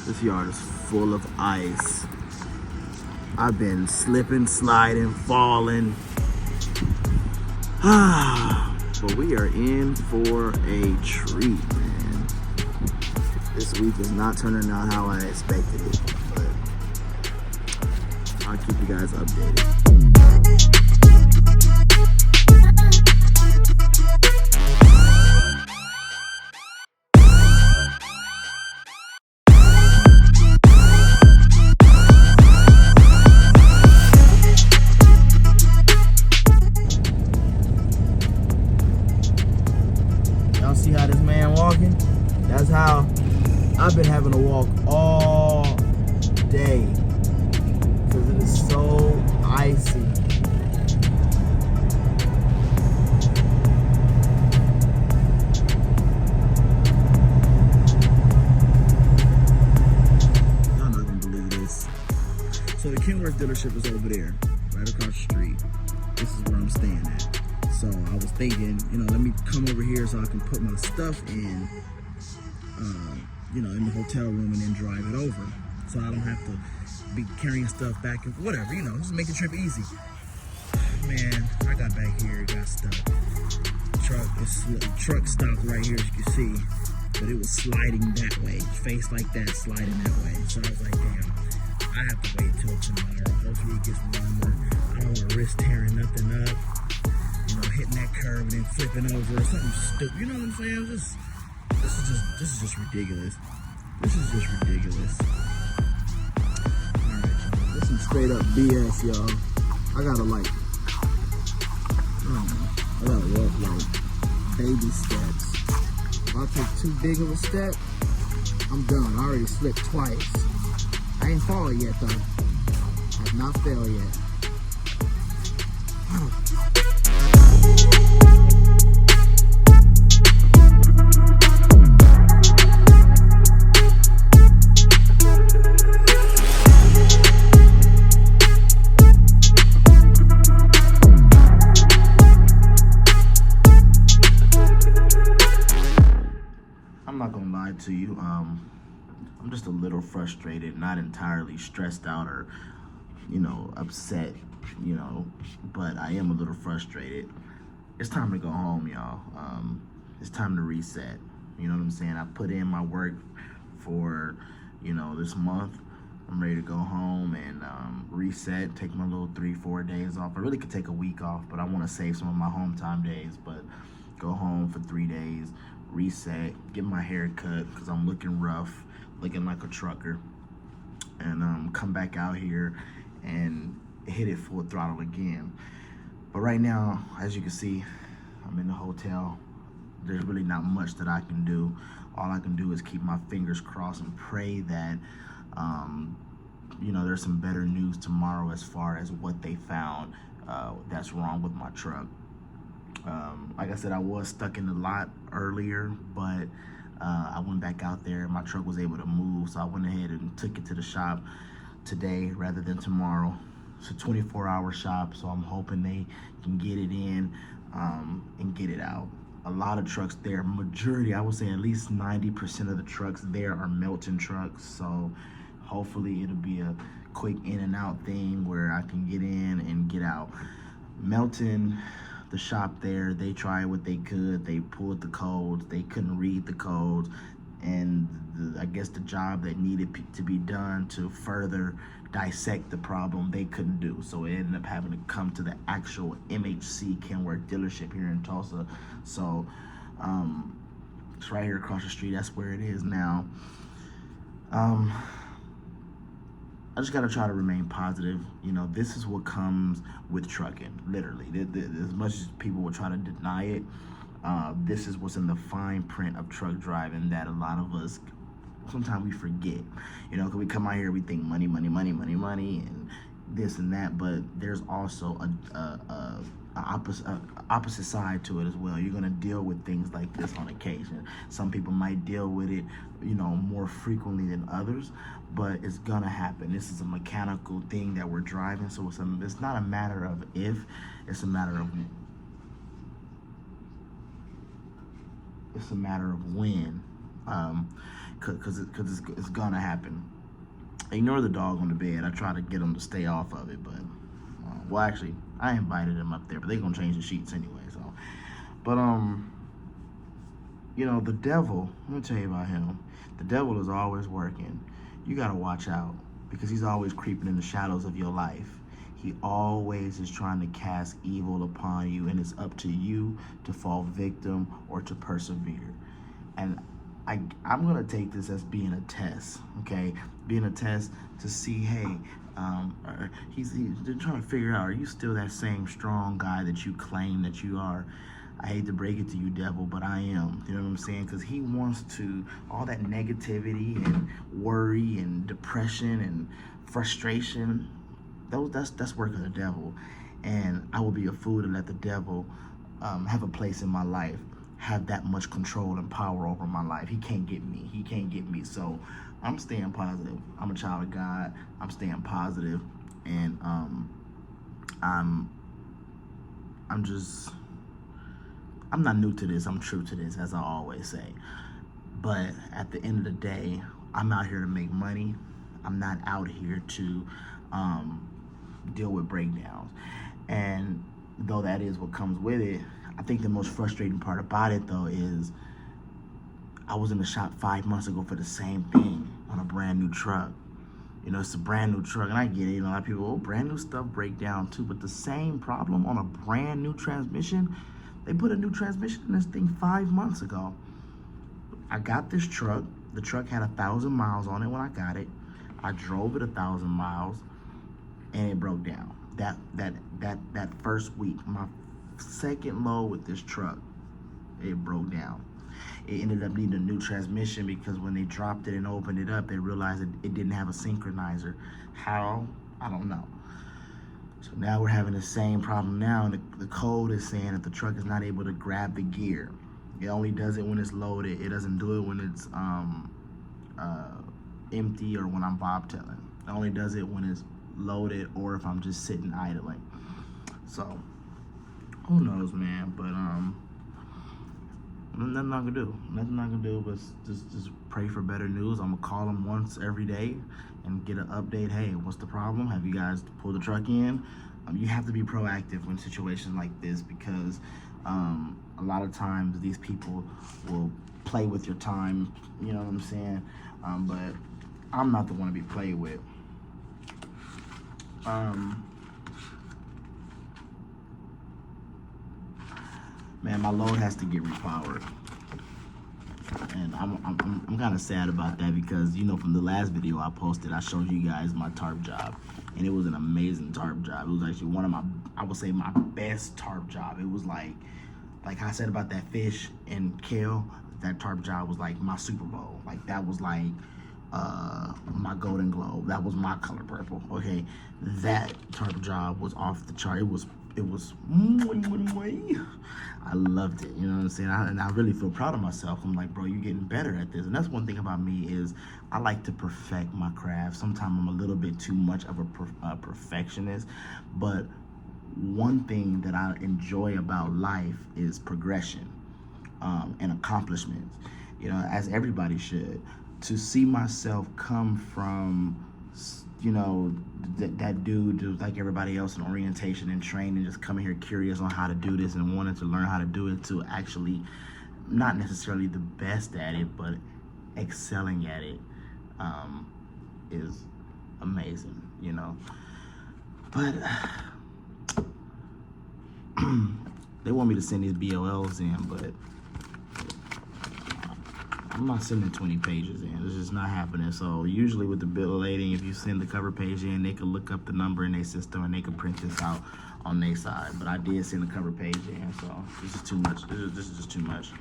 This yard is full of ice. I've been slipping, sliding, falling. But we are in for a treat, man. This week is not turning out how I expected it, but I'll keep you guys updated. See how this man walking? That's how I've been having to walk all day because it is so icy. Y'all not gonna believe this. So the KENWORTH dealership is over there, right across the street. This is where I'm staying at. So I was thinking, let me come over here so I can put my stuff in, in the hotel room and then drive it over. So I don't have to be carrying stuff back and whatever, just make the trip easy. Man, I got back here, it got stuck. Truck stopped right here, as you can see, but it was sliding that way, face like that, sliding that way. So I was like, damn, I have to wait till tomorrow. Hopefully it gets warmer. I don't want to risk tearing nothing up. Hitting that curve and then flipping over or something stupid. You know what I'm saying? This is just ridiculous. This is just ridiculous. Alright, y'all. This is straight up BS, y'all. I gotta walk like baby steps. If I take too big of a step, I'm done. I already slipped twice. I ain't fallen yet though. I have not failed yet. I'm not gonna lie to you, I'm just a little frustrated, not entirely stressed out or, upset, but I am a little frustrated. It's time to go home, y'all. It's time to reset. You know what I'm saying? I put in my work for, this month. I'm ready to go home and reset, take my little 3-4 days off. I really could take a week off, but I want to save some of my home time days, but go home for 3 days, reset, get my hair cut because I'm looking rough, looking like a trucker, and come back out here and hit it full throttle again. But right now, as you can see, I'm in the hotel. There's really not much that I can do. All I can do is keep my fingers crossed and pray that there's some better news tomorrow as far as what they found that's wrong with my truck. Like I said, I was stuck in the lot earlier, but I went back out there. My truck was able to move, so I went ahead and took it to the shop today rather than tomorrow. It's a 24-hour shop, so I'm hoping they can get it in and get it out. A lot of trucks there, majority, I would say at least 90% of the trucks there are MELTON trucks, so hopefully it'll be a quick in and out thing where I can get in and get out. MELTON, the shop there, they tried what they could. They pulled the codes. They couldn't read the codes. And I guess the job that needed to be done to further dissect the problem, they couldn't do. So it ended up having to come to the actual MHC KENWORTH dealership here in Tulsa. So it's right here across the street. That's where it is now. I just gotta try to remain positive. This is what comes with trucking, literally. As much as people will try to deny it, this is what's in the fine print of truck driving that a lot of us, sometimes we forget. Because we come out here, we think money, money, money, money, money, and this and that, but there's also a opposite side to it as well. You're gonna deal with things like this on occasion. Some people might deal with it, more frequently than others, but it's gonna happen. This is a mechanical thing that we're driving, so it's not a matter of if, it's a matter of when. because it's gonna happen. Ignore the dog on the bed. I try to get them to stay off of it, but well, actually, I invited them up there, but they're gonna change the sheets anyway. So, but you know, the devil. Let me tell you about him. The devil is always working. You gotta watch out because he's always creeping in the shadows of your life. He always is trying to cast evil upon you, and it's up to you to fall victim or to persevere. And I'm gonna take this as being a test, okay? Being a test to see, hey, they're trying to figure out, are you still that same strong guy that you claim that you are? I hate to break it to you, devil, but I am. You know what I'm saying? Because he wants to, all that negativity and worry and depression and frustration, that's work of the devil. And I will be a fool to let the devil have a place in my life, have that much control and power over my life. He can't get me. He can't get me. So I'm staying positive. I'm a child of God. I'm staying positive, and I'm not new to this. I'm true to this, as I always say. But at the end of the day, I'm out here to make money. I'm not out here to deal with breakdowns. And though that is what comes with it, I think the most frustrating part about it, though, is I was in the shop 5 months ago for the same thing on a brand new truck. You know, it's a brand new truck, and I get it. You know, a lot of people, oh, brand new stuff break down too. But the same problem on a brand new transmission, they put a new transmission in this thing 5 months ago. I got this truck. The truck had 1,000 miles on it when I got it. I drove it 1,000 miles, and it broke down. That first week, my second load with this truck, it broke down. It ended up needing a new transmission because when they dropped it and opened it up, they realized it didn't have a synchronizer. How? I don't know. So now we're having the same problem now, and the code is saying that the truck is not able to grab the gear. It only does it when it's loaded. It doesn't do it when it's empty or when I'm bobtailing. It only does it when it's loaded or if I'm just sitting idling. So who knows, man? But nothing I can do. Nothing I can do but just pray for better news. I'm gonna call them once every day and get an update. Hey, what's the problem? Have you guys pulled the truck in? You have to be proactive in situations like this because a lot of times these people will play with your time. You know what I'm saying? But I'm not the one to be played with. Man, my load has to get repowered, and I'm kind of sad about that because, you know, from the last video I posted, I showed you guys my tarp job, and it was an amazing tarp job. It was actually one of my, I would say, my best tarp job. It was like I said about that fish and kale, that tarp job was like my Super Bowl. Like that was like my Golden Globe. That was my color purple. Okay, that tarp job was off the chart. It was I loved it, you know what I'm saying? And I really feel proud of myself. I'm like, bro, you're getting better at this. And that's one thing about me is I like to perfect my craft. Sometimes I'm a little bit too much of a perfectionist, but one thing that I enjoy about life is progression and accomplishments, you know, as everybody should. To see myself come from, you know, that dude just like everybody else in orientation and training, just coming here curious on how to do this and wanting to learn how to do it, to actually not necessarily the best at it, but excelling at it is amazing, you know. But they want me to send these BOLs in, but I'm not sending 20 pages in. It's just not happening. So usually with the bill of lading, if you send the cover page in, they can look up the number in their system and they can print this out on their side. But I did send the cover page in, so this is too much. This is just too much.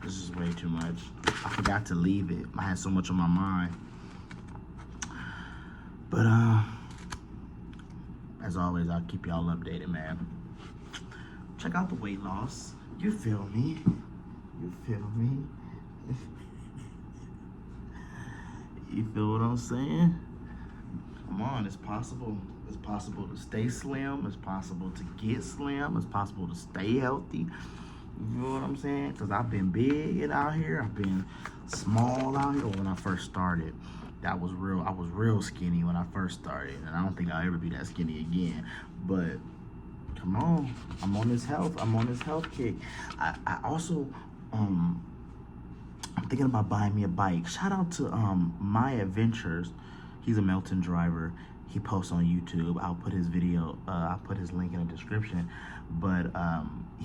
This is way too much. I forgot to leave it. I had so much on my mind. But as always, I'll keep y'all updated, man. Check out the weight loss. You feel me? You feel me? You feel what I'm saying? Come on, it's possible. It's possible to stay slim. It's possible to get slim. It's possible to stay healthy. You know what I'm saying? Because I've been big out here. I've been small out here. When I first started, I was real skinny when I first started. And I don't think I'll ever be that skinny again. But come on. I'm on this health kick. I also, I'm thinking about buying me a bike. Shout out to My Adventures. He's a MELTON driver. He posts on YouTube. I'll put his video, I'll put his link in the description. But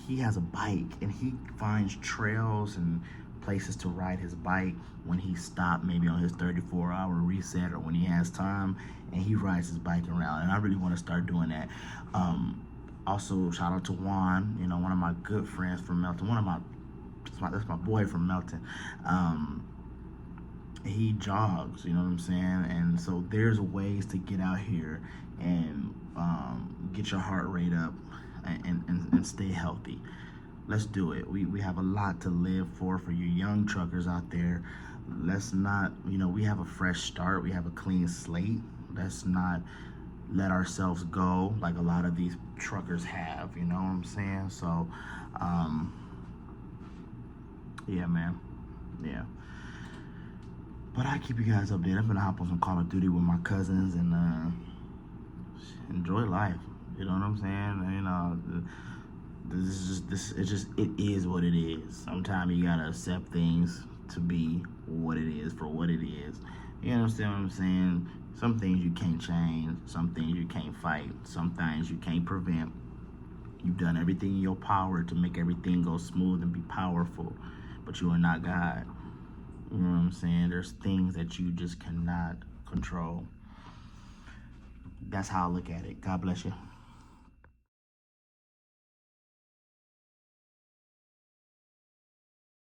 he has a bike, and he finds trails and places to ride his bike when he stopped, maybe on his 34-hour reset or when he has time, and he rides his bike around. And I really want to start doing that. Also, shout out to Juan, you know, one of my good friends from MELTON. That's my boy from MELTON. He jogs, you know what I'm saying? And so there's ways to get out here and get your heart rate up and stay healthy. Let's do it. We have a lot to live for you young truckers out there. Let's not, you know, we have a fresh start. We have a clean slate. Let's not let ourselves go like a lot of these truckers have, you know what I'm saying? So, yeah, man. Yeah. But I keep you guys updated. I'm gonna hop on some Call of Duty with my cousins and enjoy life. You know what I'm saying? You know, it is what it is. Sometimes you gotta accept things to be what it is, for what it is. You understand what I'm saying? Some things you can't change. Some things you can't fight. Some things you can't prevent. You've done everything in your power to make everything go smooth and be powerful, but you are not God. You know what I'm saying? There's things that you just cannot control. That's how I look at it. God bless you.